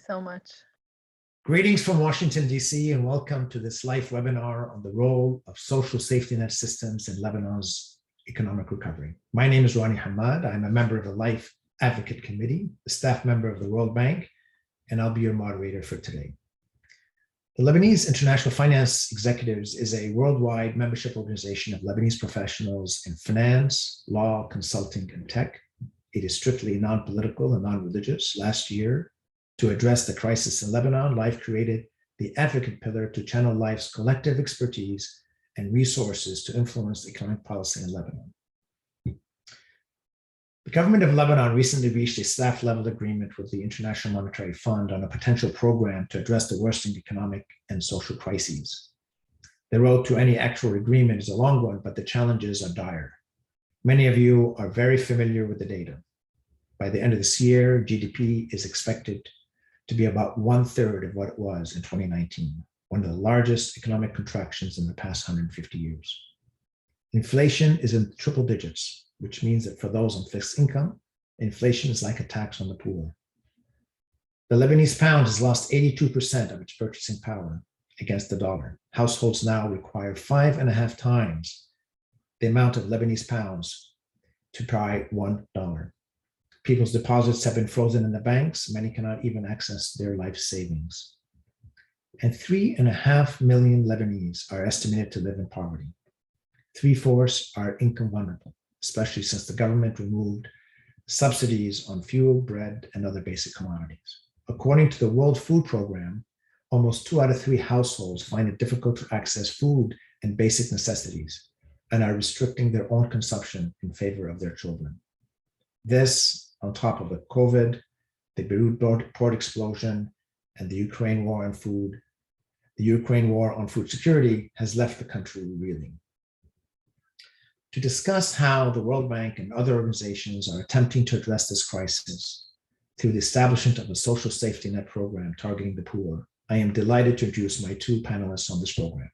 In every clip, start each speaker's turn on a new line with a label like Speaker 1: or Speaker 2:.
Speaker 1: so much.
Speaker 2: Greetings from Washington, D.C., and welcome to this live webinar on the role of social safety net systems in Lebanon's economic recovery. My name is Ronnie Hammad. I'm a member of the Life Advocate Committee, a staff member of the World Bank, and I'll be your moderator for today. The Lebanese International Finance Executives is a worldwide membership organization of Lebanese professionals in finance, law, consulting, and tech. It is strictly non-political and non-religious. Last year, to address the crisis in Lebanon, Life created the Advocate Pillar to channel Life's collective expertise and resources to influence economic policy in Lebanon. The government of Lebanon recently reached a staff-level agreement with the International Monetary Fund on a potential program to address the worsening economic and social crises. The road to any actual agreement is a long one, but the challenges are dire. Many of you are very familiar with the data. By the end of this year, GDP is expected to be about 1/3 of what it was in 2019, one of the largest economic contractions in the past 150 years. Inflation is in triple digits, which means that for those on fixed income, inflation is like a tax on the poor. The Lebanese pound has lost 82% of its purchasing power against the dollar. Households now require 5.5 times the amount of Lebanese pounds to buy $1. People's deposits have been frozen in the banks. Many cannot even access their life savings. And 3.5 million Lebanese are estimated to live in poverty. 3/4 are income vulnerable, especially since the government removed subsidies on fuel, bread, and other basic commodities. According to the World Food Program, almost 2 out of 3 households find it difficult to access food and basic necessities and are restricting their own consumption in favor of their children. This, on top of the COVID, the Beirut port explosion, and the Ukraine war on food security, has left the country reeling. To discuss how the World Bank and other organizations are attempting to address this crisis through the establishment of a social safety net program targeting the poor, I am delighted to introduce my 2 panelists on this program.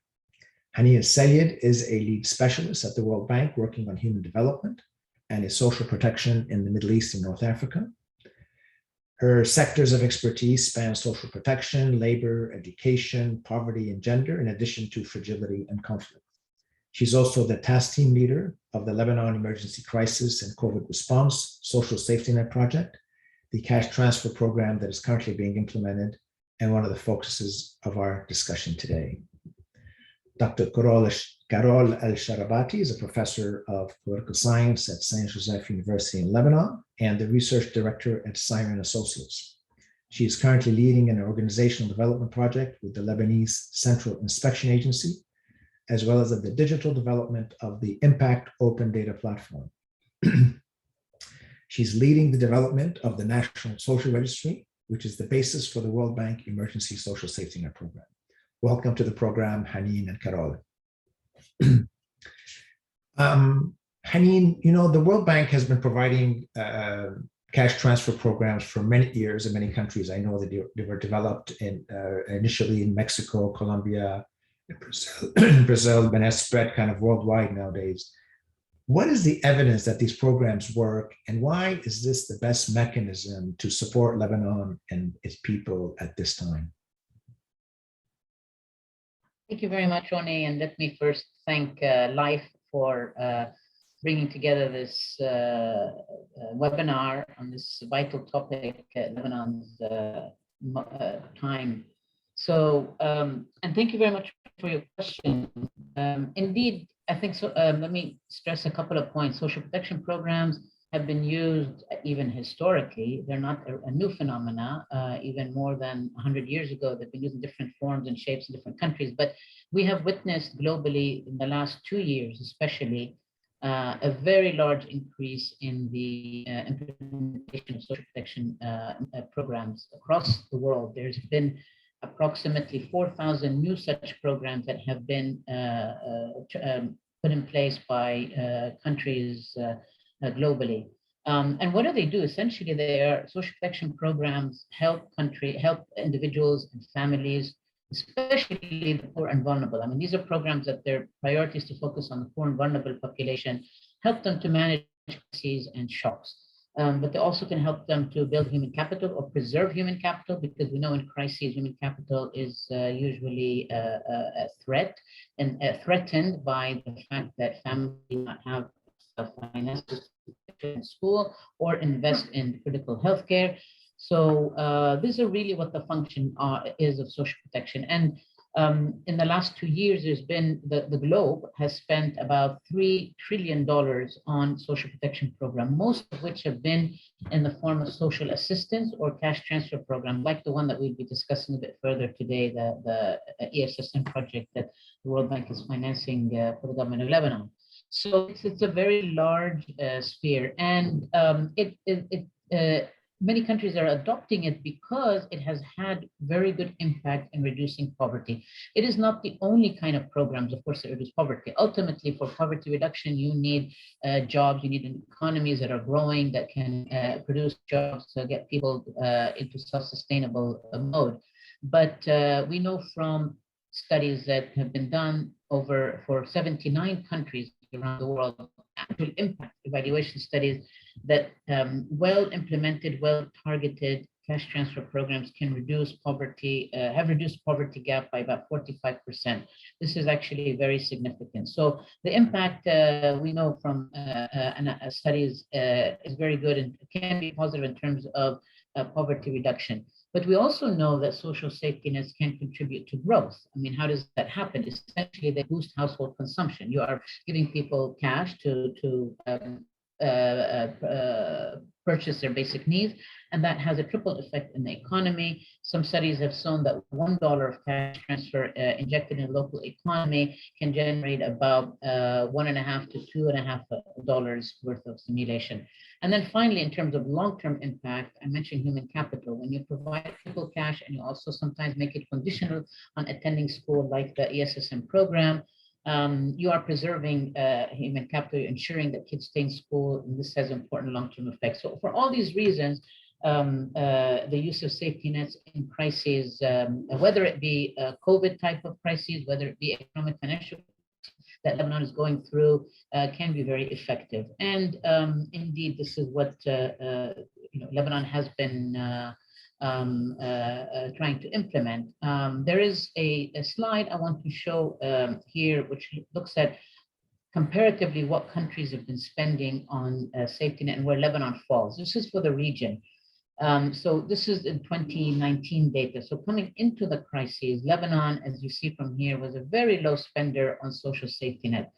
Speaker 2: Haneen El Sayed is a lead specialist at the World Bank working on human development and social protection in the Middle East and North Africa. Her sectors of expertise span social protection, labor, education, poverty, and gender, in addition to fragility and conflict. She's also the task team leader of the Lebanon Emergency Crisis and COVID Response Social Safety Net Project, the cash transfer program that is currently being implemented, and one of the focuses of our discussion today. Dr. Carole Alsharabati is a professor of political science at Saint Joseph University in Lebanon and the research director at Siren Associates. She is currently leading an organizational development project with the Lebanese Central Inspection Agency, as well as the digital development of the Impact Open Data Platform. She's leading the development of the National Social Registry, which is the basis for the World Bank Emergency Social Safety Net Program. Welcome to the program, Haneen and Carole. Haneen, the World Bank has been providing cash transfer programs for many years in many countries. I know that they were developed initially in Mexico, Colombia, Brazil, but has spread kind of worldwide nowadays. What is the evidence that these programs work, and why is this the best mechanism to support Lebanon and its people at this time?
Speaker 3: Thank you very much, Ronnie, and let me first thank Life for bringing together this webinar on this vital topic, Lebanon's time. So, and thank you very much for your question. Indeed, I think so. Let me stress a couple of points. Social protection programs have been used even historically. They're not a new phenomena. Even more than 100 years ago, they've been used in different forms and shapes in different countries. But we have witnessed globally in the last 2 years, especially, a very large increase in the implementation of social protection programs across the world. There's been approximately 4,000 new such programs that have been put in place by countries globally. And what do they do? Essentially, they are social protection programs help individuals and families, especially the poor and vulnerable. I mean, these are programs that their priority is to focus on the poor and vulnerable population, help them to manage crises and shocks. but they also can help them to build human capital or preserve human capital, because we know in crises, human capital is usually a threat and threatened by the fact that families do not have finances in school or invest in critical healthcare. So these are really what the function is of social protection. And in the last 2 years, there's been the globe has spent about $3 trillion on social protection program, most of which have been in the form of social assistance or cash transfer program, like the one that we'll be discussing a bit further today, the ESSM project that the World Bank is financing for the government of Lebanon. So it's a very large sphere, and many countries are adopting it because it has had very good impact in reducing poverty. It is not the only kind of programs, of course, that reduce poverty. Ultimately, for poverty reduction, you need jobs, you need economies that are growing, that can produce jobs to get people into self-sustainable mode. But we know from studies that have been done for 79 countries around the world, actual impact evaluation studies, that well-implemented, well-targeted cash transfer programs can reduce poverty, have reduced poverty gap by about 45%. This is actually very significant. So the impact we know from studies is very good and can be positive in terms of poverty reduction. But we also know that social safety nets can contribute to growth. I mean, how does that happen? Essentially, they boost household consumption. You are giving people cash to purchase their basic needs, and that has a triple effect in the economy. Some studies have shown that $1 of cash transfer injected in a local economy can generate about $1.5 to $2.5 worth of stimulation. And then finally, in terms of long-term impact, I mentioned human capital. When you provide people cash and you also sometimes make it conditional on attending school, like the ESSM program, you are preserving human capital, ensuring that kids stay in school, and this has important long-term effects. So for all these reasons, the use of safety nets in crises, whether it be a COVID type of crises, whether it be economic financial that Lebanon is going through, can be very effective. And indeed, this is what Lebanon has been trying to implement. There is a slide I want to show here, which looks at comparatively what countries have been spending on safety net and where Lebanon falls. This is for the region. So this is in 2019 data. So coming into the crises, Lebanon, as you see from here, was a very low spender on social safety net,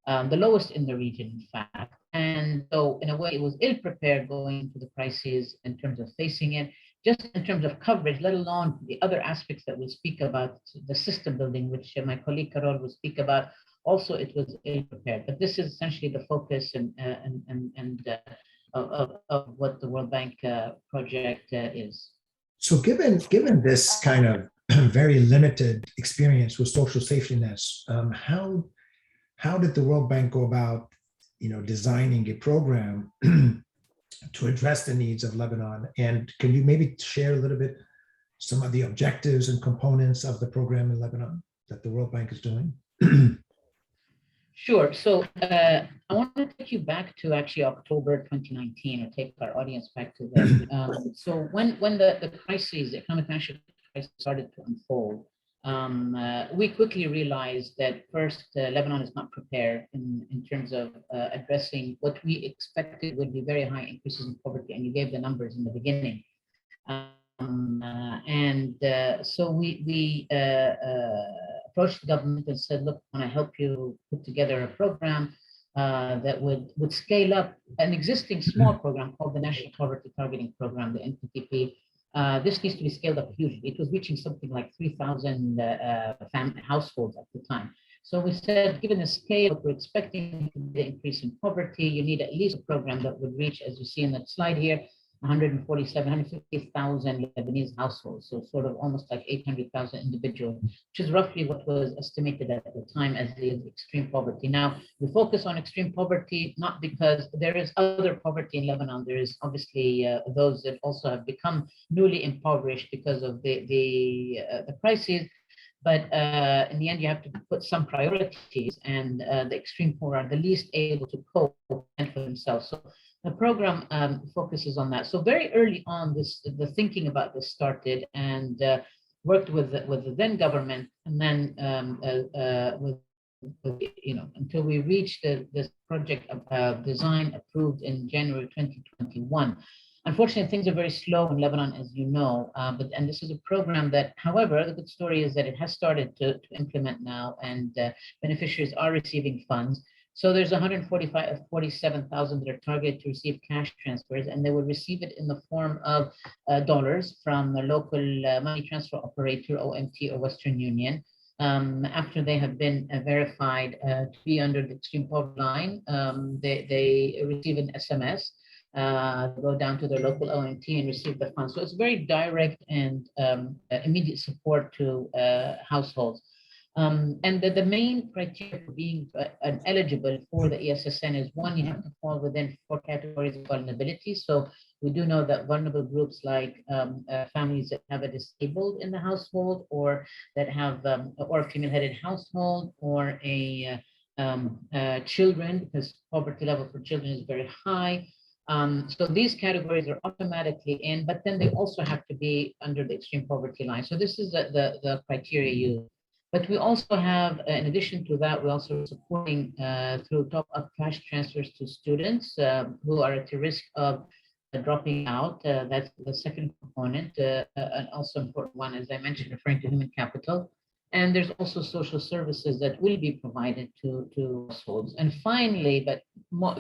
Speaker 3: the lowest in the region, in fact. And so in a way, it was ill-prepared going into the crises in terms of facing it, just in terms of coverage, let alone the other aspects that we'll speak about, the system building, which my colleague Carole will speak about. Also, it was ill-prepared. But this is essentially the focus of what the World Bank project is.
Speaker 2: So given this kind of very limited experience with social safety nets, how did the World Bank go about designing a program to address the needs of Lebanon? And can you maybe share a little bit some of the objectives and components of the program in Lebanon that the World Bank is doing?
Speaker 3: Sure. So I want to take you back to actually October 2019, or take our audience back to that. So when the crisis, the economic financial crisis, started to unfold, we quickly realized that first, Lebanon is not prepared in terms of addressing what we expected would be very high increases in poverty, and you gave the numbers in the beginning. So we approached the government and said, look, can I help you put together a program that would scale up an existing small program called the National Poverty Targeting Program, the NPTP. This needs to be scaled up hugely. It was reaching something like 3,000 households at the time. So we said, given the scale that we're expecting the increase in poverty, you need at least a program that would reach, as you see in that slide here, 150,000 Lebanese households, so sort of almost like 800,000 individuals, which is roughly what was estimated at the time as the extreme poverty. Now, we focus on extreme poverty not because there is other poverty in Lebanon. There is obviously those that also have become newly impoverished because of the crises. But in the end, you have to put some priorities, and the extreme poor are the least able to cope and for themselves. So The program focuses on that. So very early on, the thinking about this started, and worked with the then government, and then with until we reached this project design approved in January 2021. Unfortunately, things are very slow in Lebanon, as you know, and this is a program that, however, the good story is that it has started to implement now, and beneficiaries are receiving funds. So there's 147,000 that are targeted to receive cash transfers, and they will receive it in the form of dollars from the local money transfer operator, OMT or Western Union. After they have been verified to be under the extreme poverty line, they receive an SMS, go down to their local OMT and receive the funds. So it's very direct and immediate support to households. And the main criteria for being eligible for the ESSN is, one, you have to fall within 4 categories of vulnerability. So we do know that vulnerable groups like families that have a disabled in the household, or that have, or a female-headed household, or children, because poverty level for children is very high. So these categories are automatically in, but then they also have to be under the extreme poverty line. So this is the criteria used. But we also have, in addition to that, we're also supporting through top-up cash transfers to students who are at the risk of dropping out. That's the second component, and also important one, as I mentioned, referring to human capital. And there's also social services that will be provided to households. And finally, but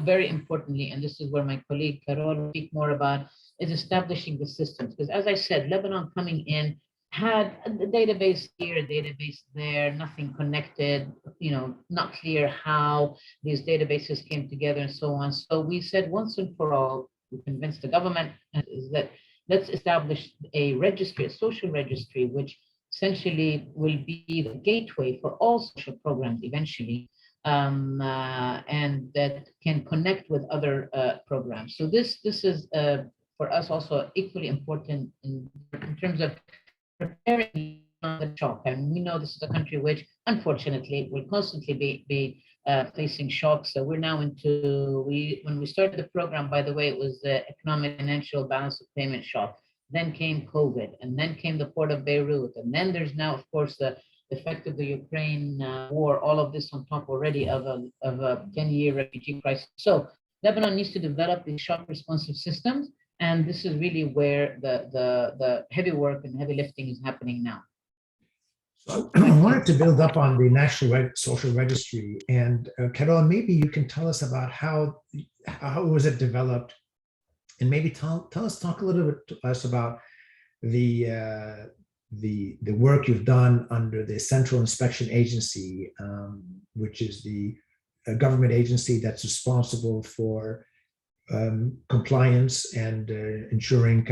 Speaker 3: very importantly, and this is where my colleague Carole will speak more about, is establishing the systems. Because as I said, Lebanon coming in had a database here, a database there, nothing connected, not clear how these databases came together and so on. So we said once and for all, we convinced the government is that let's establish a registry, a social registry, which essentially will be the gateway for all social programs eventually, and that can connect with other programs. So this is for us also equally important in terms of preparing on the shock. And we know this is a country which, unfortunately, will constantly be facing shocks. So we're now when we started the program, by the way, it was the economic financial balance of payment shock. Then came COVID, and then came the port of Beirut. And then there's now, of course, the effect of the Ukraine war, all of this on top already of a 10-year refugee crisis. So Lebanon needs to develop these shock responsive systems. And this is really where the heavy work and heavy lifting is happening now.
Speaker 2: So I wanted to build up on the National Social Registry. And Carole, maybe you can tell us about how was it developed, and maybe talk a little bit to us about the work you've done under the Central Inspection Agency, which is the government agency that's responsible for compliance and ensuring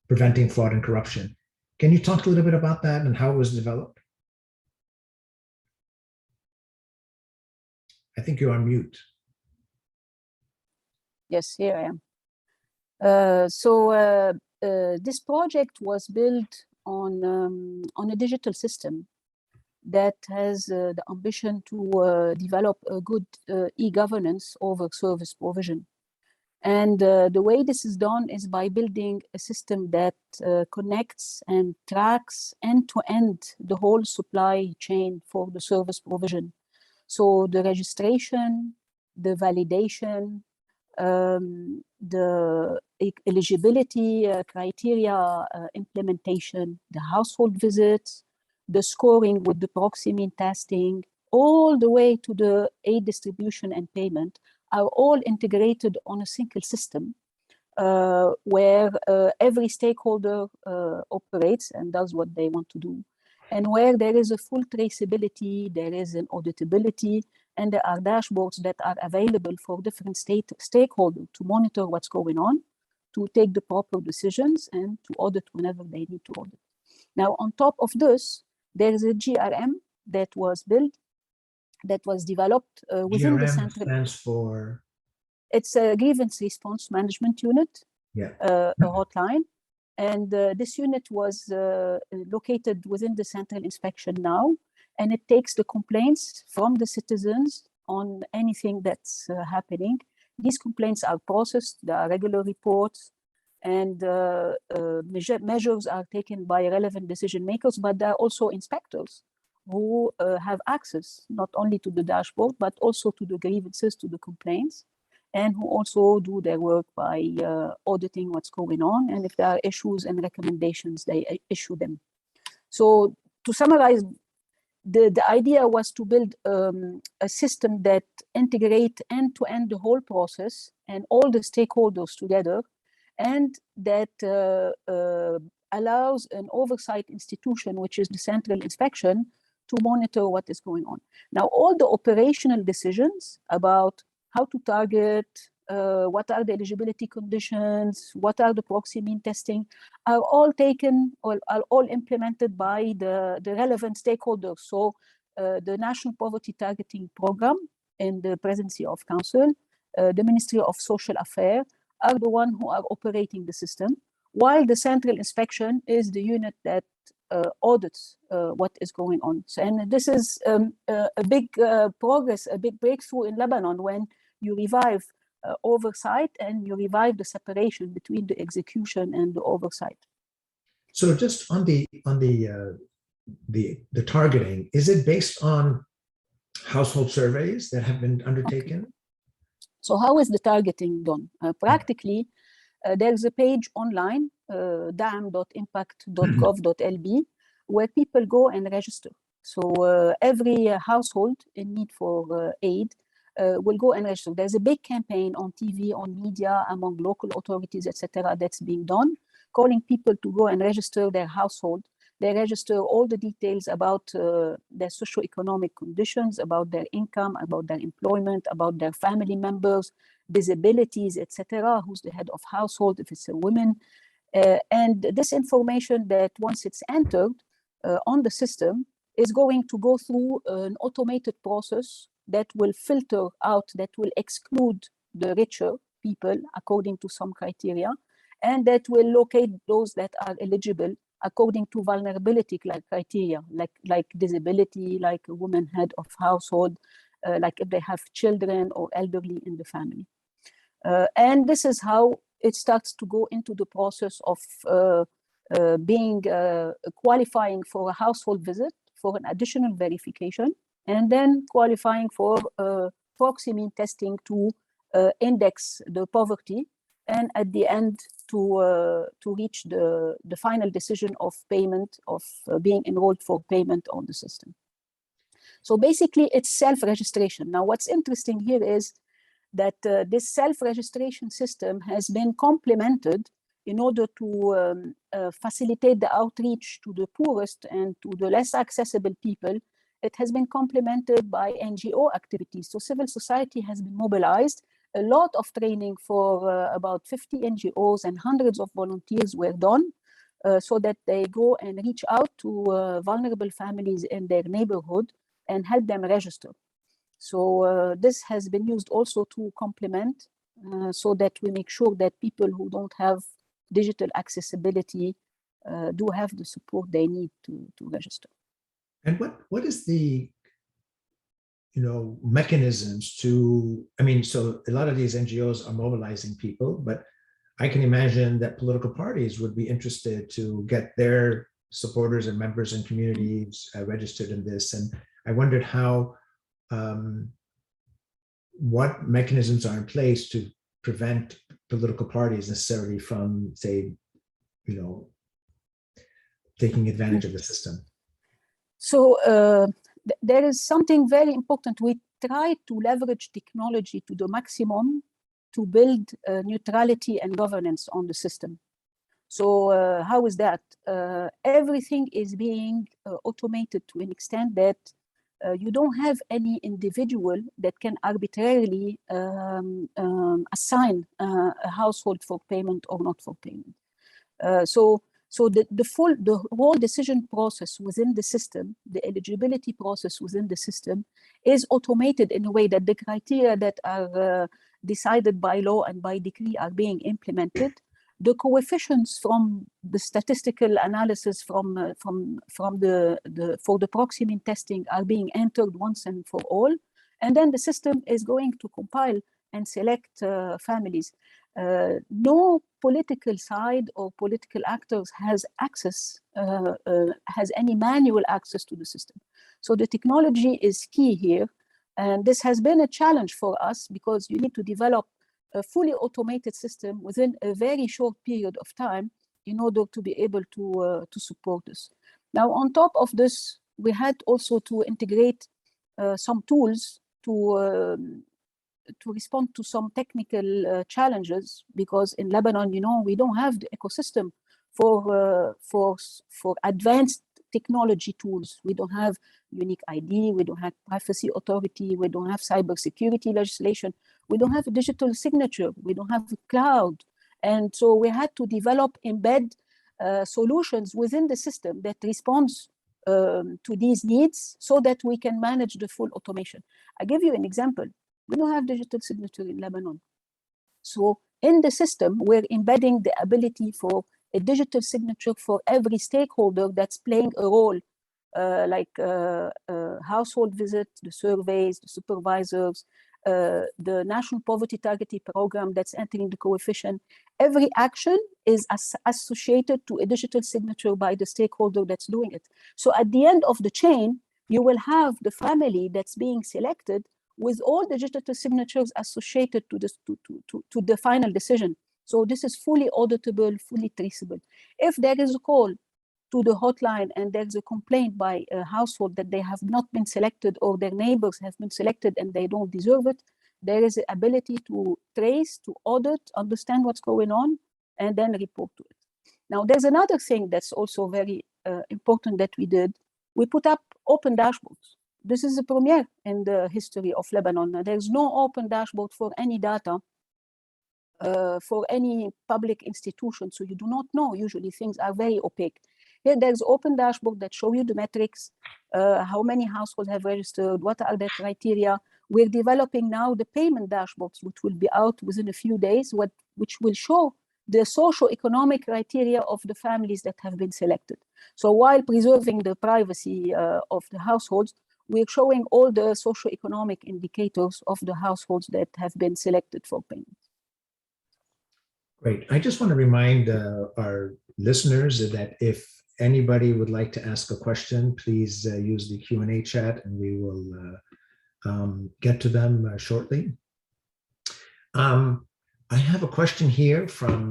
Speaker 2: preventing fraud and corruption. Can you talk a little bit about that and how it was developed? I think you're on mute.
Speaker 1: Yes, here I am. This project was built on a digital system that has the ambition to develop a good e-governance over service provision. And the way this is done is by building a system that connects and tracks end-to-end the whole supply chain for the service provision. So the registration, the validation, the eligibility criteria implementation, the household visits, the scoring with the proxy mean testing, all the way to the aid distribution and payment are all integrated on a single system where every stakeholder operates and does what they want to do. And where there is a full traceability, there is an auditability, and there are dashboards that are available for different stakeholders to monitor what's going on, to take the proper decisions, and to audit whenever they need to audit. Now, on top of this, there is a GRM that was built, that was developed within the central.
Speaker 2: Stands for?
Speaker 1: It's a grievance response management unit, a hotline. And this unit was located within the central inspection now, and it takes the complaints from the citizens on anything that's happening, These complaints are processed, there are regular reports, and measures are taken by relevant decision makers, but there are also inspectors who have access not only to the dashboard, but also to the grievances, to the complaints, and who also do their work by auditing what's going on. And if there are issues and recommendations, they issue them. So to summarize, the idea was to build a system that integrate end-to-end the whole process and all the stakeholders together, and that allows an oversight institution, which is the central inspection, to monitor what is going on. Now, all the operational decisions about how to target, what are the eligibility conditions, what are the proxy mean testing, are all taken or are all implemented by the relevant stakeholders. So the National Poverty Targeting Program in the Presidency of Council, the Ministry of Social Affairs are the ones who are operating the system, while the central inspection is the unit that audits what is going on. So, and this is a big progress, a big breakthrough in Lebanon when you revive oversight and you revive the separation between the execution and the oversight.
Speaker 2: So just on the targeting, is it based on household surveys that have been undertaken?
Speaker 1: Okay. So how is the targeting done? Practically, there's a page online, dam.impact.gov.lb, where people go and register. So every household in need for aid will go and register. There's a big campaign on TV, on media, among local authorities, etc., that's being done, calling people to go and register their household. They register all the details about their socioeconomic conditions, about their income, about their employment, about their family members, disabilities, etc., who's the head of household, if it's a woman. And this information that once it's entered on the system is going to go through an automated process that will filter out, that will exclude the richer people according to some criteria, and that will locate those that are eligible according to vulnerability criteria, like disability, like a woman head of household, like if they have children or elderly in the family. And this is how it starts to go into the process of being qualifying for a household visit, for an additional verification, and then qualifying for proxy mean testing to index the poverty, and at the end to reach the final decision of payment, of being enrolled for payment on the system. So basically it's self-registration. Now what's interesting here is that this self-registration system has been complemented in order to facilitate the outreach to the poorest and to the less accessible people. It has been complemented by NGO activities. So civil society has been mobilized. A lot of training for about 50 NGOs and hundreds of volunteers were done so that they go and reach out to vulnerable families in their neighborhood and help them register. So this has been used also to complement so that we make sure that people who don't have digital accessibility do have the support they need to register.
Speaker 2: And what is the mechanisms to, I mean, so a lot of these NGOs are mobilizing people, but I can imagine that political parties would be interested to get their supporters and members and communities registered in this. And I wondered how, what mechanisms are in place to prevent political parties necessarily from, say, taking advantage of the system.
Speaker 1: So there is something very important. We try to leverage technology to the maximum to build neutrality and governance on the system. So how is that? Everything is being automated to an extent that you don't have any individual that can arbitrarily assign a household for payment or not for payment. So the whole decision process within the system, the eligibility process within the system, is automated in a way that the criteria that are decided by law and by decree are being implemented. The coefficients from the statistical analysis for the proxy mean testing are being entered once and for all, and then the system is going to compile and select families. No political side or political actors has access, has any manual access to the system. So the technology is key here. And this has been a challenge for us because you need to develop a fully automated system within a very short period of time in order to be able to support this. Now, on top of this, we had also to integrate some tools to respond to some technical challenges, because in Lebanon, you know, we don't have the ecosystem for advanced technology tools. We don't have unique ID, we don't have privacy authority, we don't have cybersecurity legislation, we don't have a digital signature, we don't have the cloud. And so we had to develop, embed solutions within the system that responds to these needs so that we can manage the full automation. I give you an example. We don't have digital signature in Lebanon. So in the system, we're embedding the ability for a digital signature for every stakeholder that's playing a role, like household visits, the surveys, the supervisors, the National Poverty Targeting Program that's entering the coefficient. Every action is associated to a digital signature by the stakeholder that's doing it. So at the end of the chain, you will have the family that's being selected with all the digital signatures associated to this to the final decision. So this is fully auditable, fully traceable. If there is a call to the hotline and there's a complaint by a household that they have not been selected or their neighbors have been selected and they don't deserve it, there is the ability to trace, to audit, understand what's going on, and then report to it. Now, there's another thing that's also very important that we did. We put up open dashboards. This is a premiere in the history of Lebanon. Now, there's no open dashboard for any data for any public institution, so you do not know. Usually things are very opaque. Here there's open dashboard that show you the metrics, how many households have registered, what are the criteria. We're developing now the payment dashboards, which will be out within a few days, which will show the socio-economic criteria of the families that have been selected. So while preserving the privacy of the households, we're showing all the socio-economic indicators of the households that have been selected for payment.
Speaker 2: Great. I just want to remind our listeners that if anybody would like to ask a question, please use the Q&A chat and we will get to them shortly. I have a question here from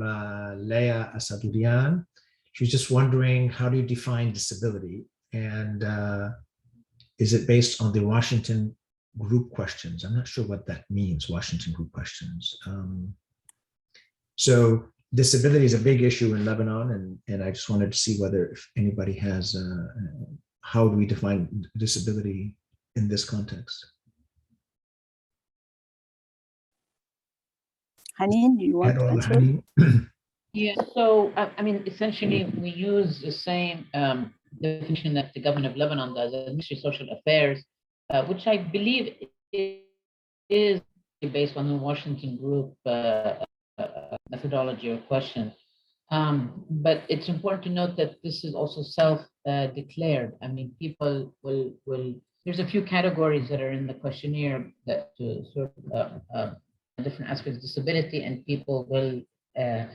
Speaker 2: Leah Asadurian. She's just wondering, how do you define disability? And is it based on the Washington group questions? I'm not sure what that means, Washington group questions. So disability is a big issue in Lebanon, and I just wanted to see whether if anybody has, how do we define disability in this context?
Speaker 1: Haneen, do you want to answer?
Speaker 2: Haneen?
Speaker 3: Yeah, so I mean, essentially, we use the same definition that the government of Lebanon does, the Ministry of Social Affairs, which I believe is based on the Washington group methodology or question. But it's important to note that this is also self-declared. I mean, people will, there's a few categories that are in the questionnaire that sort of different aspects of disability, and people will, at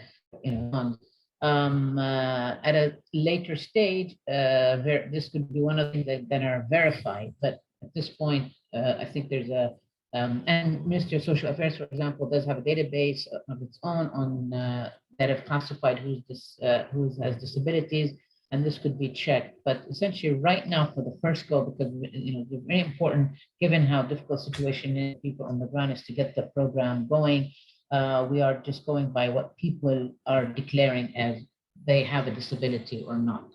Speaker 3: a later stage, this could be one of the things that are verified. But at this point, I think there's a, and Ministry of Social Affairs, for example, does have a database of its own on that have classified who has disabilities, and this could be checked. But essentially, right now, for the first go, because it's very important, given how difficult situation is, people on the ground, is to get the program going. We are just going by what people are declaring as they have a disability or not.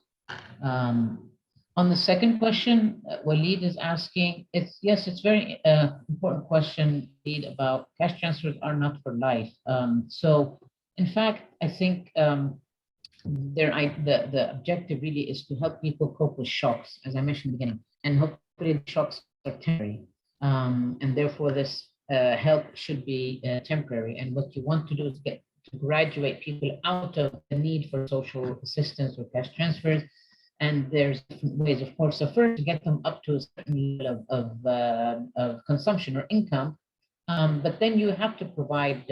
Speaker 3: On the second question, Waleed is asking, it's very important question, Waleed, about cash transfers are not for life. So in fact, I think the objective really is to help people cope with shocks, as I mentioned in the beginning, and hopefully the shocks are temporary. And therefore this help should be temporary. And what you want to do is to graduate people out of the need for social assistance or cash transfers. And there's different ways, of course. So first, to get them up to a certain level of consumption or income, But then you have to provide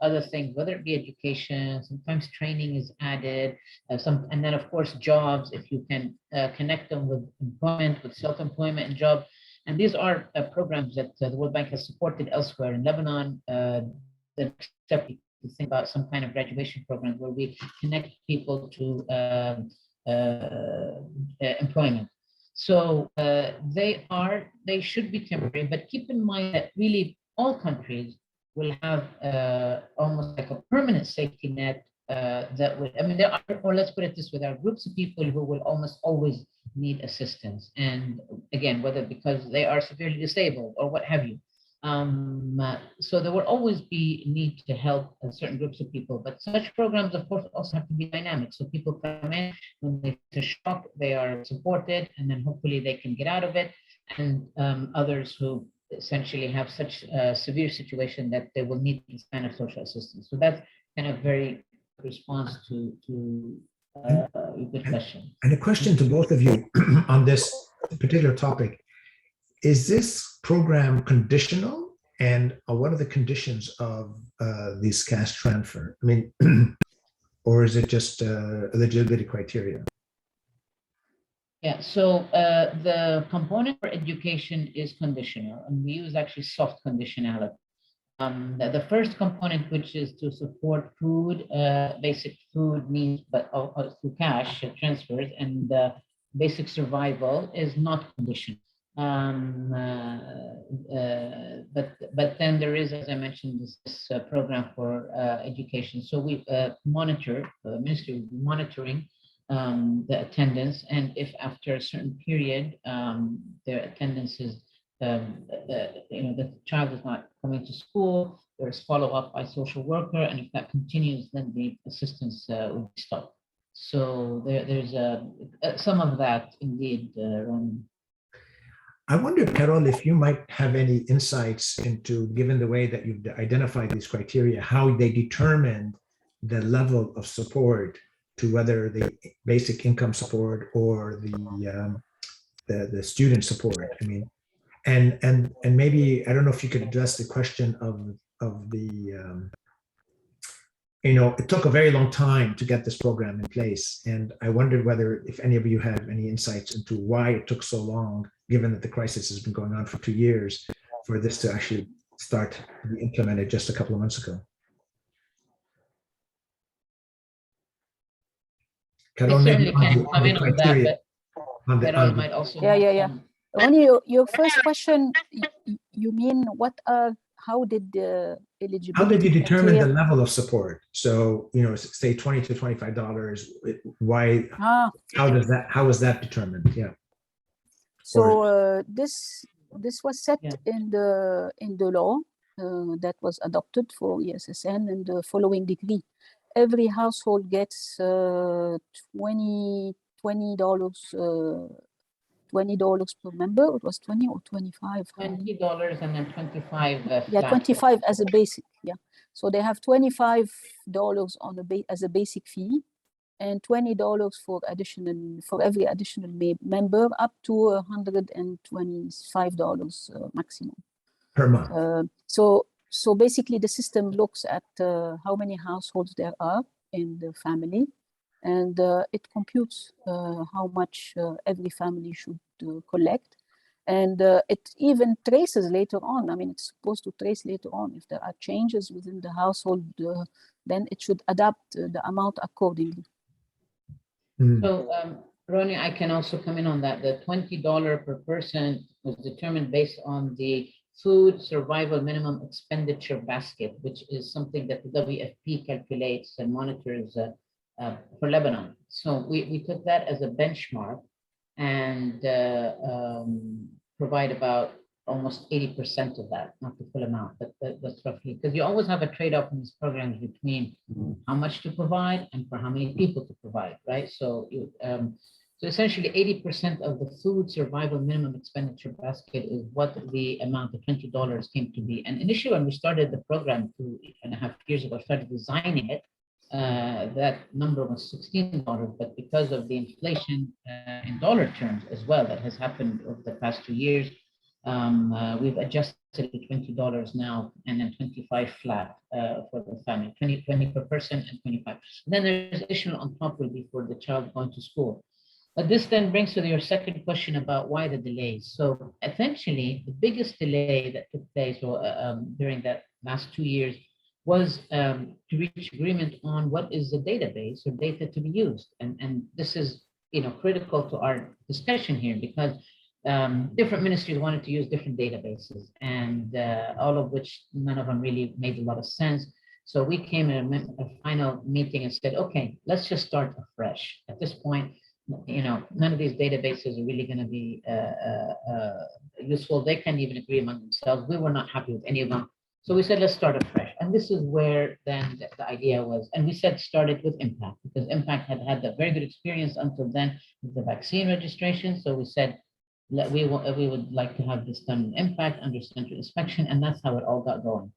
Speaker 3: other things, whether it be education, sometimes training is added, and then of course jobs, if you can connect them with employment, with self-employment and job. And these are programs that the World Bank has supported elsewhere in Lebanon. The next step to think about some kind of graduation program where we connect people to employment. So they should be temporary, but keep in mind that really all countries will have almost like a permanent safety net that would, I mean, there are, or let's put it this way, there are groups of people who will almost always need assistance. And again, whether because they are severely disabled or what have you. So there will always be need to help certain groups of people, but such programs, of course, also have to be dynamic. So people come in, when they face a shock, they are supported, and then hopefully they can get out of it. And others who essentially have such a severe situation that they will need this kind of social assistance. So that's kind of very response to your good question.
Speaker 2: And a question to both of you on this particular topic. Is this program conditional, and what are the conditions of these cash transfer? I mean, or is it just eligibility criteria?
Speaker 3: Yeah, so the component for education is conditional, and we use actually soft conditionality. The first component, which is to support food, basic food needs, but through cash transfers, and basic survival is not conditional. But then there is, as I mentioned, this program for education. So we monitor, the ministry will be monitoring the attendance, and if after a certain period their attendance is, the child is not coming to school, there is follow-up by social worker, and if that continues, then the assistance will be stopped. So there's some of that indeed, Ronnie.
Speaker 2: I wonder, Carole, if you might have any insights into, given the way that you've identified these criteria, how they determine the level of support to whether the basic income support or the student support. I mean, and maybe, I don't know if you could address the question of the it took a very long time to get this program in place, and I wondered whether, if any of you have any insights into why it took so long, given that the crisis has been going on for 2 years, for this to actually start to be implemented just a couple of months ago. Carole,
Speaker 3: certainly can come in on that, but Carole might also.
Speaker 1: Yeah. Ronnie, your first question, you mean how did the eligibility?
Speaker 2: How did you determine the level of support? So, say $20 to $25. Why? How was that determined? Yeah.
Speaker 1: So this was set in the law that was adopted for ESSN in the following decree. Every household gets $20 per member. It was 20 or 25.
Speaker 3: $20 and then 25.
Speaker 1: Yeah, 25 as a basic. Yeah, so they have $25 as a basic fee, and $20 for every additional member, up to $125 maximum
Speaker 2: per month.
Speaker 1: So basically, the system looks at how many households there are in the family, and it computes how much every family should collect. And it even traces later on. I mean, it's supposed to trace later on. If there are changes within the household, then it should adapt the amount accordingly.
Speaker 3: So, Ronnie, I can also come in on that. The $20 per person was determined based on the food survival minimum expenditure basket, which is something that the WFP calculates and monitors for Lebanon. So we took that as a benchmark and provide about almost 80% of that, not the full amount, but that's roughly, because you always have a trade-off in these programs between how much to provide and for how many people to provide, right? So so essentially 80% of the food survival minimum expenditure basket is what the amount of $20 came to be. And initially when we started the program 2.5 years ago, started designing it, that number was $16, but because of the inflation in dollar terms as well that has happened over the past 2 years, We've adjusted to $20 now, and then 25 flat for the family, 20 per person and 25. Then there's additional on top will be for the child going to school. But this then brings to your second question about why the delays. So essentially, the biggest delay that took place during that last 2 years was to reach agreement on what is the database or data to be used. And this is critical to our discussion here, because different ministries wanted to use different databases, and all of which none of them really made a lot of sense. So we came in a final meeting and said, okay, let's just start afresh. At this point, none of these databases are really going to be useful. They can't even agree among themselves. We were not happy with any of them. So we said, let's start afresh. And this is where then the idea was, and we said started with Impact, because Impact had had a very good experience until then with the vaccine registration. So we said, we would like to have this done in Impact under central inspection, and that's how it all got going.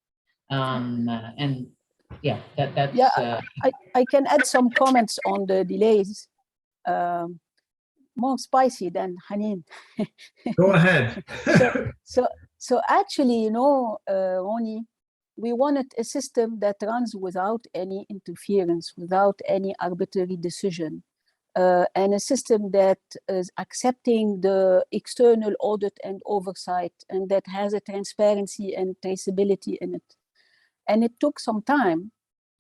Speaker 3: And yeah, that's
Speaker 1: yeah. I can add some comments on the delays. More spicy than Haneen.
Speaker 2: Go ahead.
Speaker 1: So actually, Ronnie, we wanted a system that runs without any interference, without any arbitrary decision, and a system that is accepting the external audit and oversight, and that has a transparency and traceability in it. And it took some time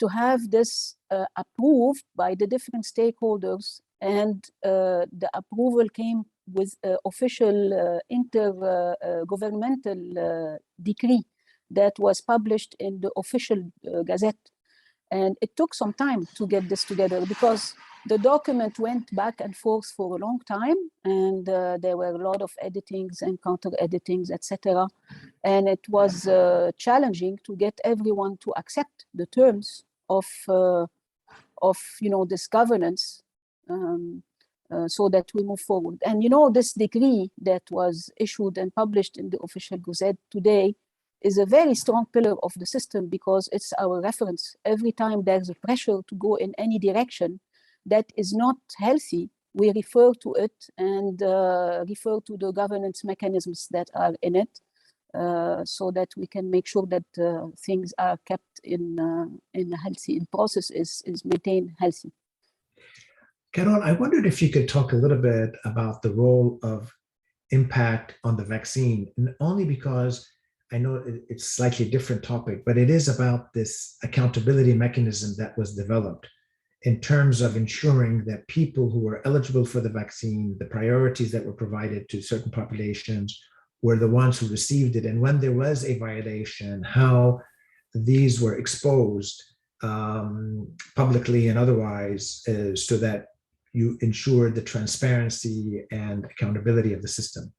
Speaker 1: to have this approved by the different stakeholders, and the approval came with official intergovernmental decree that was published in the official gazette. And it took some time to get this together, because the document went back and forth for a long time, and there were a lot of editings and counter editings, etc. And it was challenging to get everyone to accept the terms of this governance, so that we move forward. And this decree that was issued and published in the official gazette today is a very strong pillar of the system, because it's our reference. Every time there's a pressure to go in any direction that is not healthy, we refer to it and refer to the governance mechanisms that are in it, so that we can make sure that things are kept in a healthy, the process is maintained healthy.
Speaker 2: Carole, I wondered if you could talk a little bit about the role of Impact on the vaccine, and only because I know it's a slightly different topic, but it is about this accountability mechanism that was developed in terms of ensuring that people who were eligible for the vaccine, the priorities that were provided to certain populations, were the ones who received it. And when there was a violation, how these were exposed publicly and otherwise, so that you ensure the transparency and accountability of the system.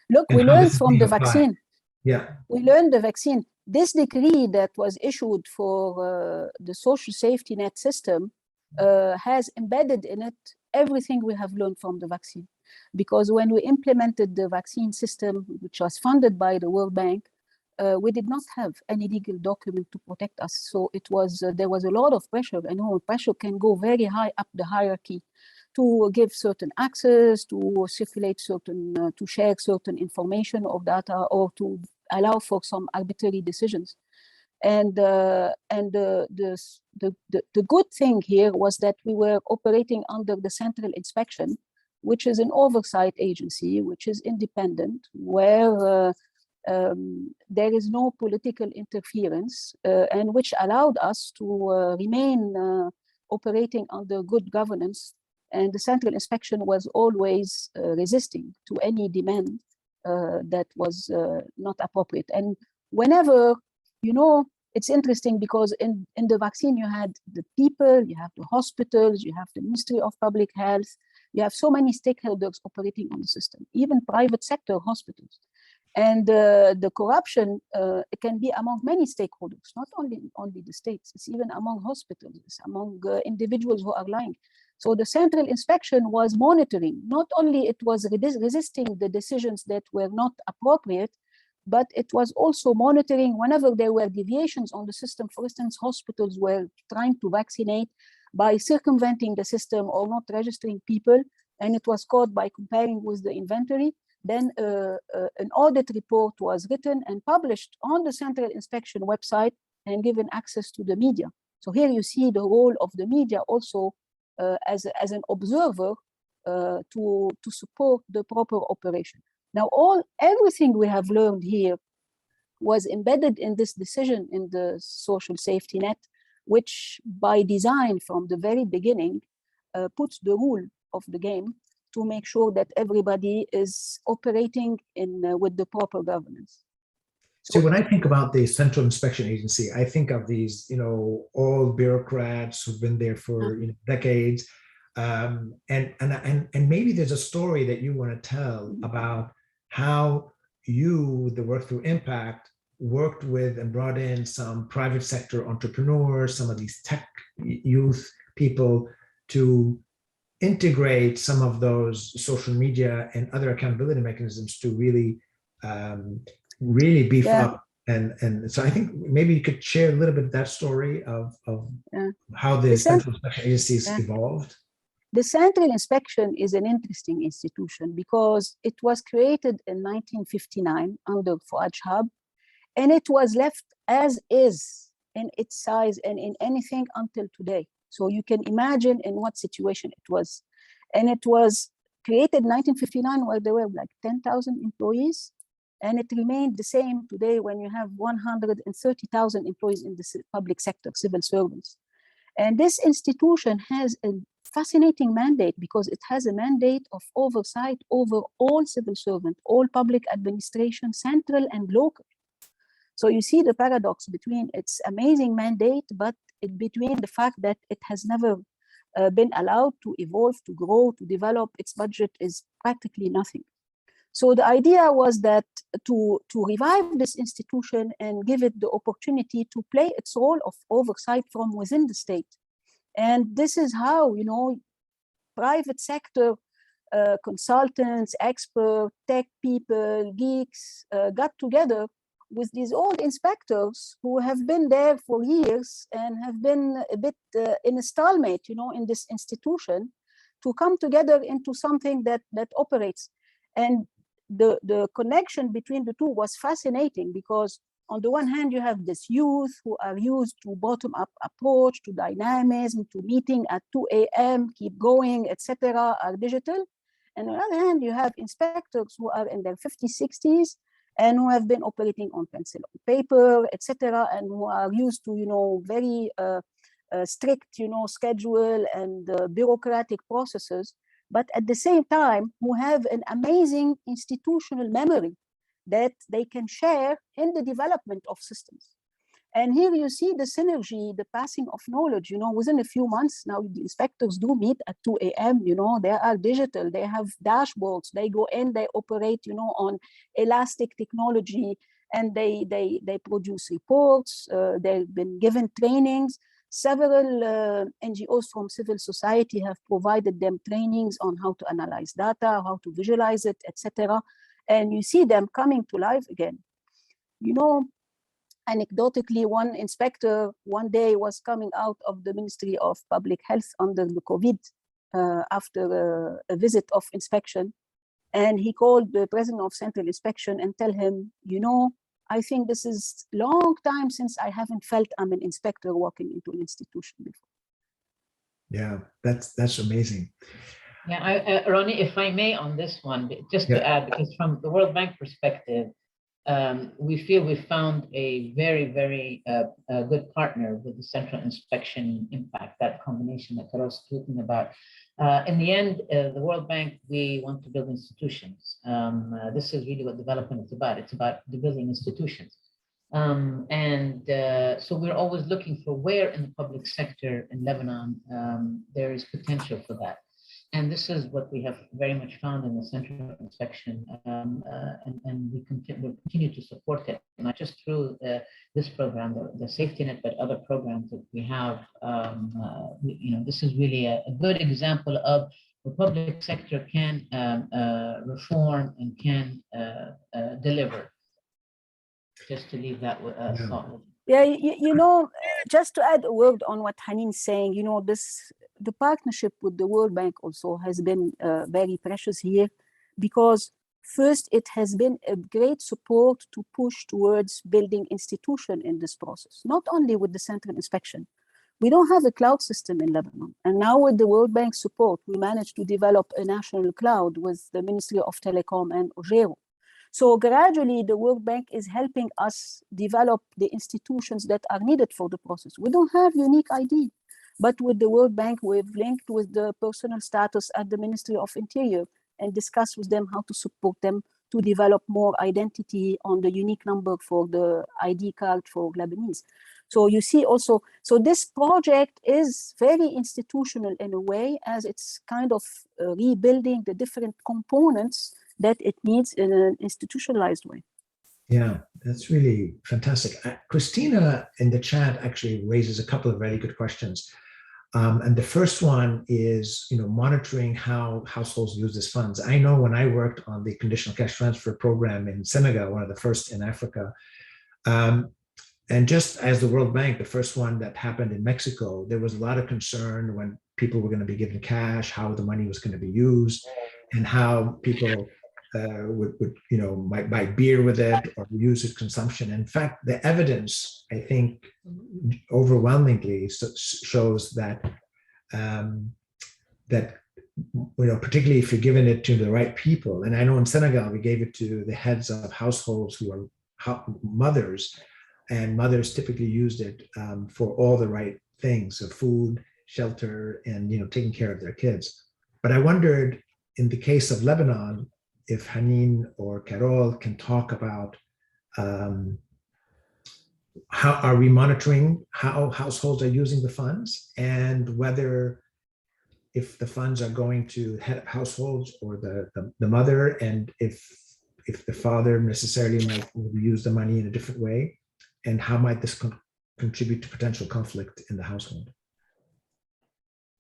Speaker 1: Look, we learned from the vaccine.
Speaker 2: Yeah.
Speaker 1: We learned the vaccine. This decree that was issued for the social safety net system has embedded in it everything we have learned from the vaccine. Because when we implemented the vaccine system, which was funded by the World Bank, we did not have any legal document to protect us. So it was there was a lot of pressure, and pressure can go very high up the hierarchy to give certain access, to circulate certain, to share certain information or data, or to allow for some arbitrary decisions. And the good thing here was that we were operating under the central inspection, which is an oversight agency, which is independent, where there is no political interference, and which allowed us to remain operating under good governance. And the central inspection was always resisting to any demand that was not appropriate. And whenever, it's interesting, because in the vaccine, you had the people, you have the hospitals, you have the Ministry of Public Health, you have so many stakeholders operating on the system, even private sector hospitals. And the corruption can be among many stakeholders, not only the states, it's even among hospitals, it's among individuals who are lying. So the central inspection was monitoring, not only it was resisting the decisions that were not appropriate, but it was also monitoring whenever there were deviations on the system. For instance, hospitals were trying to vaccinate by circumventing the system or not registering people, and it was caught by comparing with the inventory. Then an audit report was written and published on the Central Inspection website and given access to the media. So here you see the role of the media also as an observer to support the proper operation. Now, everything we have learned here was embedded in this decision in the social safety net, which by design from the very beginning puts the rule of the game to make sure that everybody is operating with the proper governance.
Speaker 2: So when I think about the Central Inspection Agency, I think of these, old bureaucrats who've been there for decades, and maybe there's a story that you want to tell about how you, the Work Through Impact, worked with and brought in some private sector entrepreneurs, some of these tech youth people to integrate some of those social media and other accountability mechanisms to really beef up. And so I think maybe you could share a little bit of that story of how the Central Inspection Agencies evolved.
Speaker 1: The Central Inspection is an interesting institution because it was created in 1959 under Fuad Shahab, and it was left as is in its size and in anything until today. So you can imagine in what situation it was. And it was created in 1959 where there were like 10,000 employees. And it remained the same today when you have 130,000 employees in the public sector, civil servants. And this institution has a fascinating mandate because it has a mandate of oversight over all civil servants, all public administration, central and local. So you see the paradox between its amazing mandate, but between the fact that it has never been allowed to evolve, to grow, to develop. Its budget is practically nothing. So the idea was that to revive this institution and give it the opportunity to play its role of oversight from within the state. And this is how, private sector consultants, experts, tech people, geeks got together with these old inspectors who have been there for years and have been a bit in a stalemate, in this institution, to come together into something that operates. And the connection between the two was fascinating because on the one hand, you have this youth who are used to bottom-up approach, to dynamism, to meeting at 2 a.m., keep going, etc., are digital. And on the other hand, you have inspectors who are in their 50s, 60s, and who have been operating on pencil and paper, etc., and who are used to, very strict, schedule and bureaucratic processes, but at the same time, who have an amazing institutional memory that they can share in the development of systems. And here you see the synergy, the passing of knowledge, within a few months now, the inspectors do meet at 2 a.m., they are digital, they have dashboards, they go in, they operate, on elastic technology, and they produce reports, they've been given trainings. Several NGOs from civil society have provided them trainings on how to analyze data, how to visualize it, etc. And you see them coming to life again. Anecdotally, one inspector one day was coming out of the Ministry of Public Health under the COVID after a visit of inspection. And he called the president of Central Inspection and tell him, I think this is a long time since I haven't felt I'm an inspector walking into an institution before.
Speaker 2: Yeah, that's amazing.
Speaker 3: Yeah, Ronnie, if I may on this one, just to add, because from the World Bank perspective, we feel we found a very, very good partner with the Central Inspection Impact, that combination that Carole was talking about. In the end, the World Bank, we want to build institutions. This is really what development is about. It's about building institutions. So we're always looking for where in the public sector in Lebanon there is potential for that. And this is what we have very much found in the Central Inspection, and we continue to support it, not just through this program, the safety net, but other programs that we have. This is really a good example of the public sector can reform and can deliver. Just to leave that thought.
Speaker 1: Yeah, just to add a word on what Haneen's saying, the partnership with the World Bank also has been very precious here, because first, it has been a great support to push towards building institution in this process, not only with the central inspection. We don't have a cloud system in Lebanon. And now with the World Bank support, we managed to develop a national cloud with the Ministry of Telecom and Ogero. So gradually, the World Bank is helping us develop the institutions that are needed for the process. We don't have unique ID, but with the World Bank, we've linked with the personal status at the Ministry of Interior and discuss with them how to support them to develop more identity on the unique number for the ID card for Lebanese. So you see also, so this project is very institutional in a way, as it's kind of rebuilding the different components that it needs in an institutionalized way.
Speaker 2: Yeah, that's really fantastic. Christina in the chat actually raises a couple of very good questions. And the first one is, monitoring how households use these funds. I know when I worked on the conditional cash transfer program in Senegal, one of the first in Africa, and just as the World Bank, the first one that happened in Mexico, there was a lot of concern when people were going to be given cash, how the money was going to be used, and how people might buy beer with it or use it consumption. In fact, the evidence, I think, overwhelmingly shows that particularly if you're giving it to the right people, and I know in Senegal we gave it to the heads of households who are mothers, and mothers typically used it for all the right things, so food, shelter, and taking care of their kids. But I wondered, in the case of Lebanon, if Haneen or Carole can talk about how are we monitoring how households are using the funds, and whether if the funds are going to head of households or the mother, and if the father necessarily might use the money in a different way, and how might this contribute to potential conflict in the household.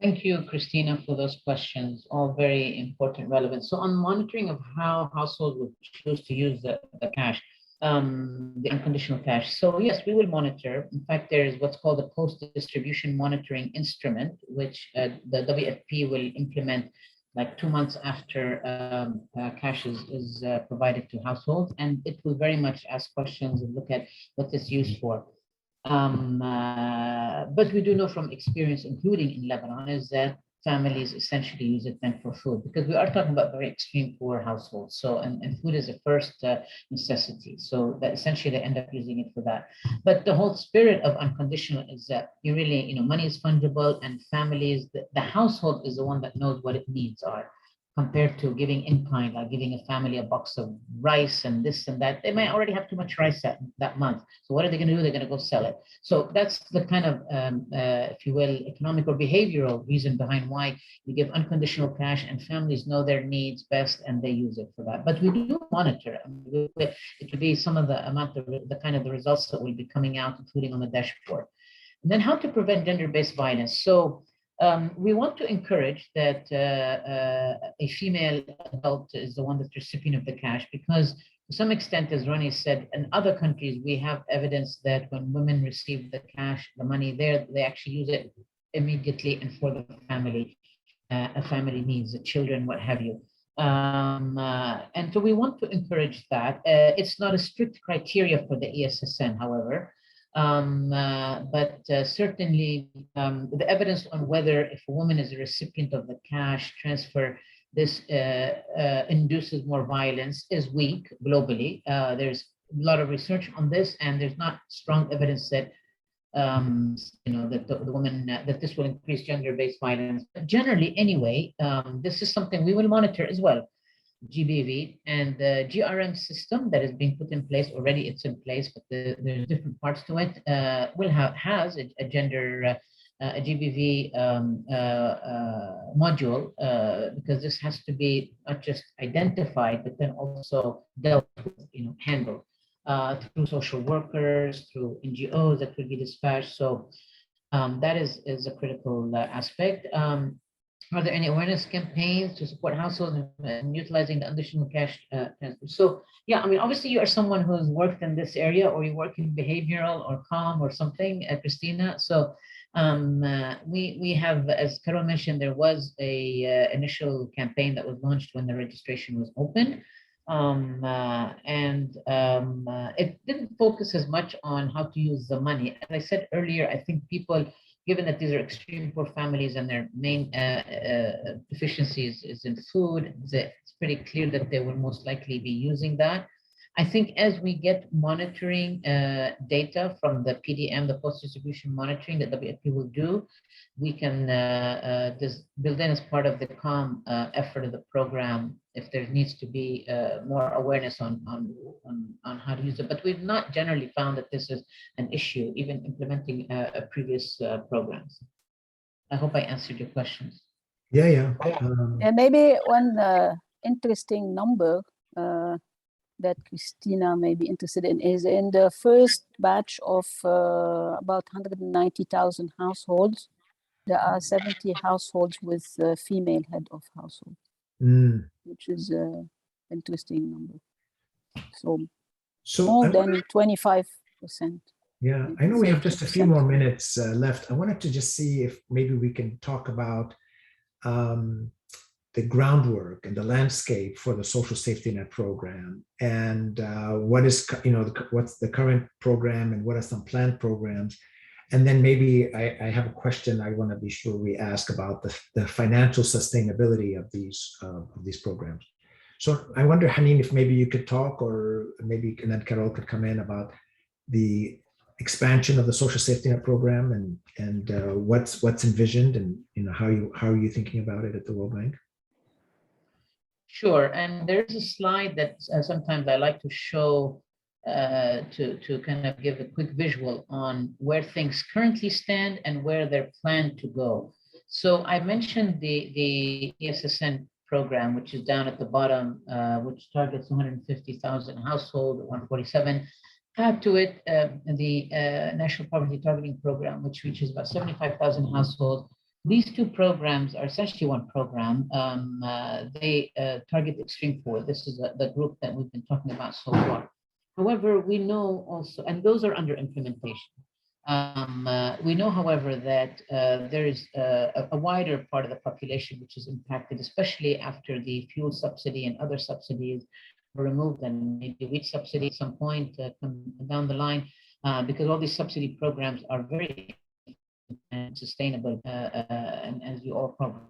Speaker 3: Thank you, Christina, for those questions, all very important, relevant. So on monitoring of how households would choose to use the cash, the unconditional cash. So yes, we will monitor. In fact, there is what's called a post-distribution monitoring instrument, which the WFP will implement like 2 months after cash is provided to households. And it will very much ask questions and look at what it's used for. But we do know from experience, including in Lebanon, is that families essentially use it then for food, because we are talking about very extreme poor households. So, and food is a first necessity. So that essentially they end up using it for that. But the whole spirit of unconditional is that you really, money is fungible, and families, the household is the one that knows what its needs are, compared to giving in kind, like giving a family a box of rice and this and that. They might already have too much rice that month. So what are they going to do? They're going to go sell it. So that's the kind of, if you will, economic or behavioral reason behind why you give unconditional cash, and families know their needs best and they use it for that. But we do monitor. It will be some of the amount of the kind of the results that will be coming out, including on the dashboard. And then how to prevent gender-based violence. So we want to encourage that a female adult is the one that's recipient of the cash, because to some extent, as Ronnie said, in other countries, we have evidence that when women receive the cash, the money there, they actually use it immediately and for the family, a family needs, the children, what have you. And so we want to encourage that. It's not a strict criteria for the ESSN, however. But certainly the evidence on whether if a woman is a recipient of the cash transfer, this induces more violence is weak globally. There's a lot of research on this, and there's not strong evidence that that the woman that this will increase gender-based violence. But generally, anyway, this is something we will monitor as well. GBV and the GRM system that is being put in place already, it's in place, but there's different parts to it. Has a gender a GBV module, because this has to be not just identified, but then also dealt with, handled through social workers, through NGOs that will be dispatched. So that is a critical aspect. Are there any awareness campaigns to support households in utilizing the unconditional cash transfer? So, yeah, I mean, obviously you are someone who's worked in this area, or you work in behavioral or COM or something, Christina. So We have, as Carole mentioned, there was a initial campaign that was launched when the registration was open. It didn't focus as much on how to use the money. As I said earlier, I think people, given that these are extremely poor families and their main deficiencies is in food, it's pretty clear that they will most likely be using that. I think as we get monitoring data from the PDM, the post-distribution monitoring that WFP will do, we can build in as part of the CALM effort of the program if there needs to be more awareness on how to use it. But we've not generally found that this is an issue, even implementing previous programs. I hope I answered your questions.
Speaker 2: Yeah.
Speaker 1: And maybe one interesting number that Christina may be interested in is in the first batch of about 190,000 households, there are 70 households with female head of household, which is an interesting number. So more than 25%.
Speaker 2: Yeah, I know we have just a few more minutes left. I wanted to just see if maybe we can talk about the groundwork and the landscape for the social safety net program, and what is, what's the current program and what are some planned programs. And then maybe I have a question I want to be sure we ask about the financial sustainability of these programs. So I wonder, Haneen, if maybe you could talk, or maybe and then Carole could come in about the expansion of the social safety net program and what's envisioned, and how are you thinking about it at the World Bank?
Speaker 3: Sure, and there's a slide that sometimes I like to show to kind of give a quick visual on where things currently stand and where they're planned to go. So I mentioned the ESSN program, which is down at the bottom, which targets 150,000 households, 147. Add to it the National Poverty Targeting Program, which reaches about 75,000 households. These two programs are essentially one program. They target the extreme poor. This is the group that we've been talking about so far. However, we know also, and those are under implementation. We know, however, that there is a wider part of the population which is impacted, especially after the fuel subsidy and other subsidies were removed, and maybe wheat subsidy at some point down the line, because all these subsidy programs are very and sustainable, and as you all probably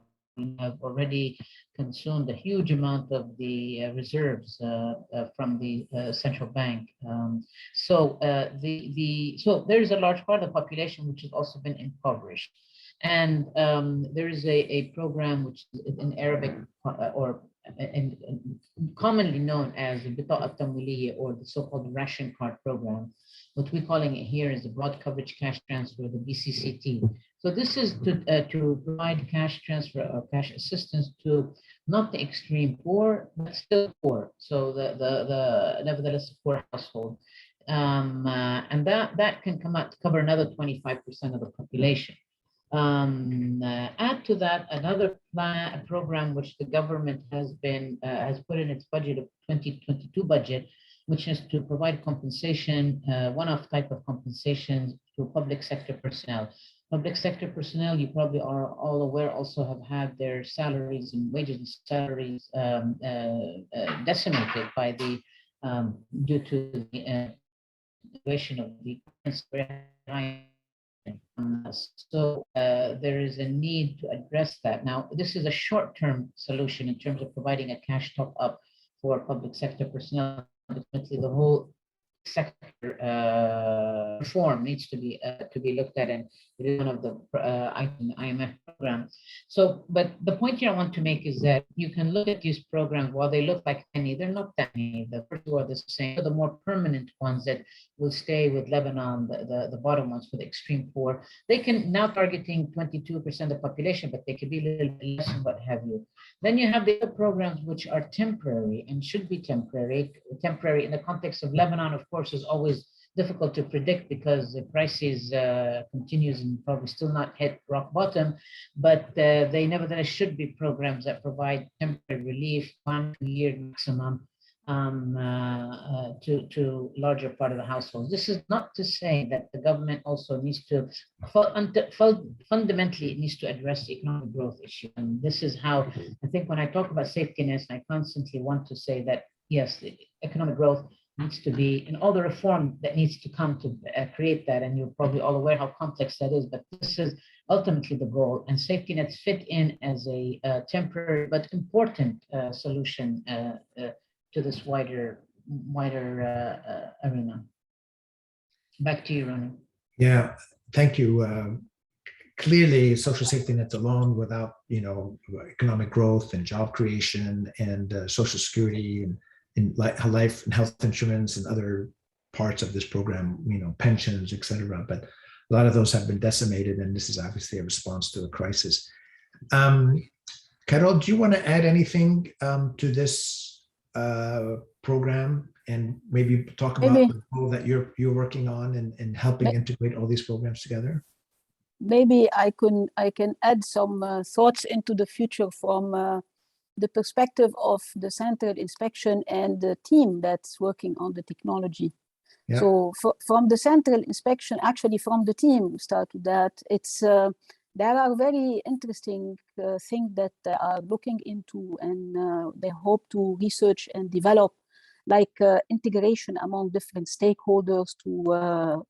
Speaker 3: have already consumed a huge amount of the reserves from the central bank. So there is a large part of the population which has also been impoverished, and there is a program which is in Arabic or commonly known as the Bita'a Tamwiliya, or the so-called ration card program. What we're calling it here is the broad coverage cash transfer, the BCCT. So this is to provide cash transfer or cash assistance to not the extreme poor, but still poor. So the nevertheless poor household, and that can cover another 25% of the population. Add to that another program which the government has put in its budget of 2022 budget, which is to provide compensation, one-off type of compensation to public sector personnel. Public sector personnel, you probably are all aware, also have had their salaries and wages and salaries decimated by the due to the situation of the so there is a need to address that. Now, this is a short-term solution in terms of providing a cash top-up for public sector personnel. Ultimately, the whole sector reform needs to be looked at, and it is one of the IMF programs. So, but the point here I want to make is that you can look at these programs, while they look like many, they're not that many. The first two are the same. So the more permanent ones that will stay with Lebanon, the bottom ones for the extreme poor, they can now targeting 22% of the population, but they could be a little bit less and what have you. Then you have the other programs which are temporary and should be temporary. Temporary in the context of Lebanon, of course, is always difficult to predict because the crisis continues and probably still not hit rock bottom, but they nevertheless should be programs that provide temporary relief, 1 year maximum, to larger part of the households. This is not to say that the government also needs to fundamentally it needs to address the economic growth issue. And this is how I think when I talk about safety nets, I constantly want to say that yes, the economic growth needs to be in all the reform that needs to come to create that. And you're probably all aware how complex that is, but this is ultimately the goal. And safety nets fit in as a temporary but important solution to this wider arena. Back to you, Ronnie.
Speaker 2: Yeah, thank you. Clearly, social safety nets alone, without economic growth and job creation and social security and life and health insurance and other parts of this program, pensions, etc. But a lot of those have been decimated, and this is obviously a response to a crisis. Carole, do you want to add anything to this program and maybe talk about the role that you're working on and helping integrate all these programs together?
Speaker 1: Maybe I can add some thoughts into the future from the perspective of the central inspection and the team that's working on the technology. Yeah. So from the central inspection, actually from the team, start with that. It's there are very interesting things that they are looking into, and they hope to research and develop, like integration among different stakeholders to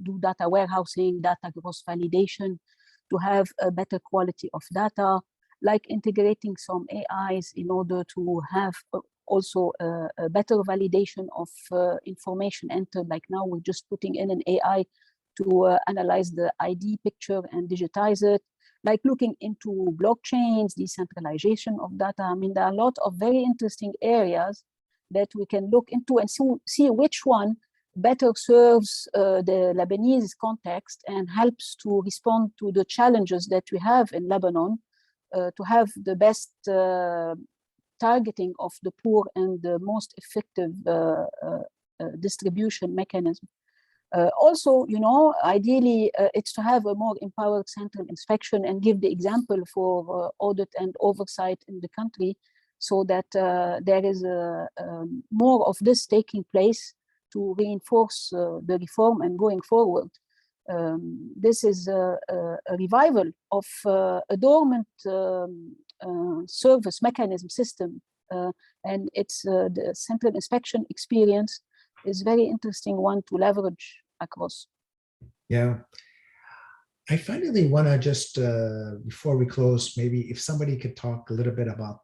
Speaker 1: do data warehousing, data cross validation, to have a better quality of data, like integrating some AIs in order to have also a better validation of information entered. Like now we're just putting in an AI to analyze the ID picture and digitize it, like looking into blockchains, decentralization of data. I mean, there are a lot of very interesting areas that we can look into and see which one better serves the Lebanese context and helps to respond to the challenges that we have in Lebanon, to have the best targeting of the poor and the most effective distribution mechanism. Also, ideally, it's to have a more empowered central inspection and give the example for audit and oversight in the country, so that there is more of this taking place to reinforce the reform and going forward. This is a revival of a dormant service mechanism system, and it's the central inspection experience is very interesting one to leverage across.
Speaker 2: Yeah. I finally want to just, before we close, maybe if somebody could talk a little bit about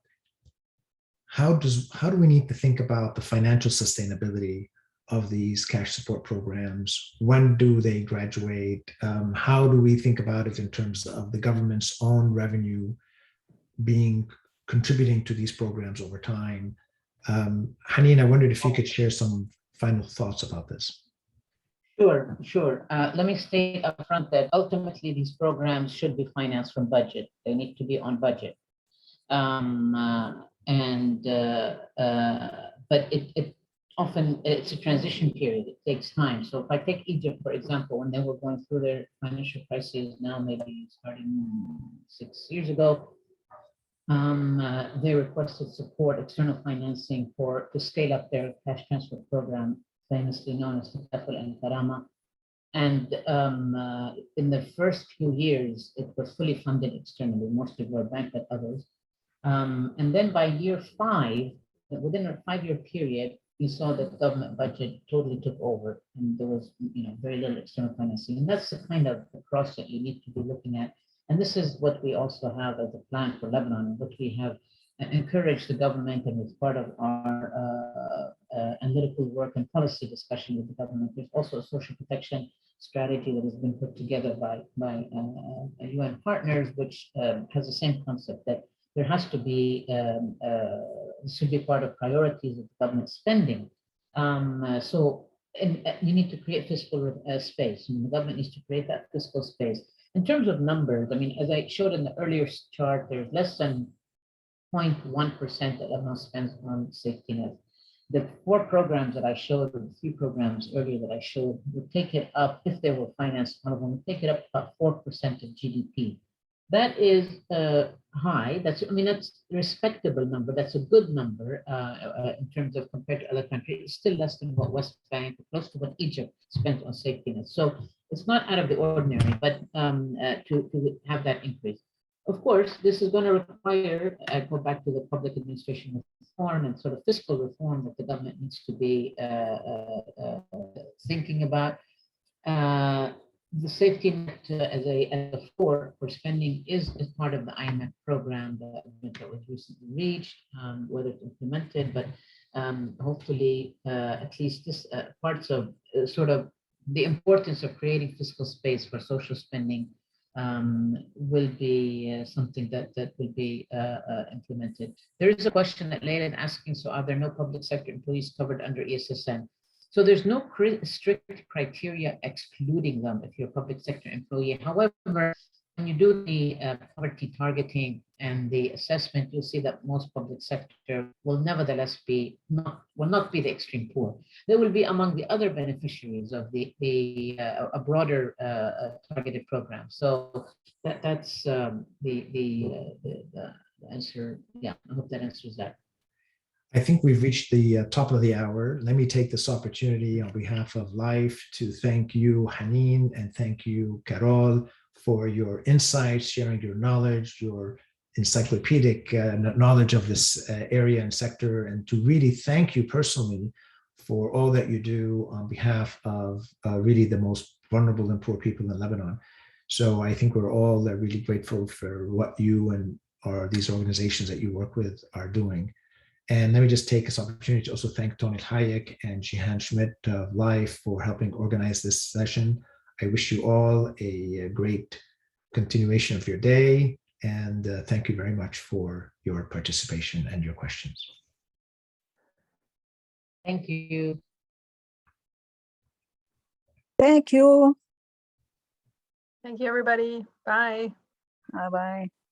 Speaker 2: how do we need to think about the financial sustainability of these cash support programs? When do they graduate? How do we think about it in terms of the government's own revenue contributing to these programs over time? Haneen, I wondered if you could share some final thoughts about this.
Speaker 3: Sure. Let me state up front that ultimately these programs should be financed from budget. They need to be on budget. But it often, it's a transition period. It takes time. So if I take Egypt, for example, when they were going through their financial crisis, now maybe starting 6 years ago, they requested support, external financing to scale up their cash transfer program, famously known as Takaful and Karama. And in the first few years, it was fully funded externally, mostly World Bank, but others. And then by year 5, within a 5-year period, you saw that the government budget totally took over, and there was very little external financing. And that's the kind of approach that you need to be looking at. And this is what we also have as a plan for Lebanon, which we have encouraged the government, and it's part of our analytical work and policy discussion with the government. There's also a social protection strategy that has been put together by UN partners, which has the same concept that there has to be, this should be part of priorities of government spending. So you need to create fiscal space. The government needs to create that fiscal space. In terms of numbers, I mean, as I showed in the earlier chart, there's less than 0.1% that Lebanon spends on safety net. The 4 programs that I showed, or the 3 programs earlier that I showed, would take it up, if they were financed, one of them would take it up about 4% of GDP. That is high. That's a respectable number. That's a good number in terms of compared to other countries. It's still less than what West Bank, close to what Egypt spent on safety nets. So it's not out of the ordinary, but to have that increase. Of course, this is going to require, I go back to the public administration reform and sort of fiscal reform that the government needs to be thinking about. The safety net as a floor for spending is part of the IMF program that was recently reached, whether it's implemented, but hopefully at least this parts of sort of the importance of creating fiscal space for social spending will be something that will be implemented. There is a question that Leila is asking, so are there no public sector employees covered under ESSN? So there's no strict criteria excluding them if you're a public sector employee. However, when you do the poverty targeting and the assessment, you'll see that most public sector will nevertheless will not be the extreme poor. They will be among the other beneficiaries of a broader targeted program. So that's the answer. Yeah, I hope that answers that.
Speaker 2: I think we've reached the top of the hour. Let me take this opportunity on behalf of LIFE to thank you, Haneen, and thank you, Carole, for your insights, sharing your knowledge, your encyclopedic knowledge of this area and sector, and to really thank you personally for all that you do on behalf of really the most vulnerable and poor people in Lebanon. So I think we're all really grateful for what you and these organizations that you work with are doing. And let me just take this opportunity to also thank Tony Hayek and Jihan Schmidt of LIFE for helping organize this session. I wish you all a great continuation of your day, and thank you very much for your participation and your questions.
Speaker 3: Thank you.
Speaker 1: Thank you.
Speaker 4: Thank you, everybody. Bye.
Speaker 1: Bye-bye.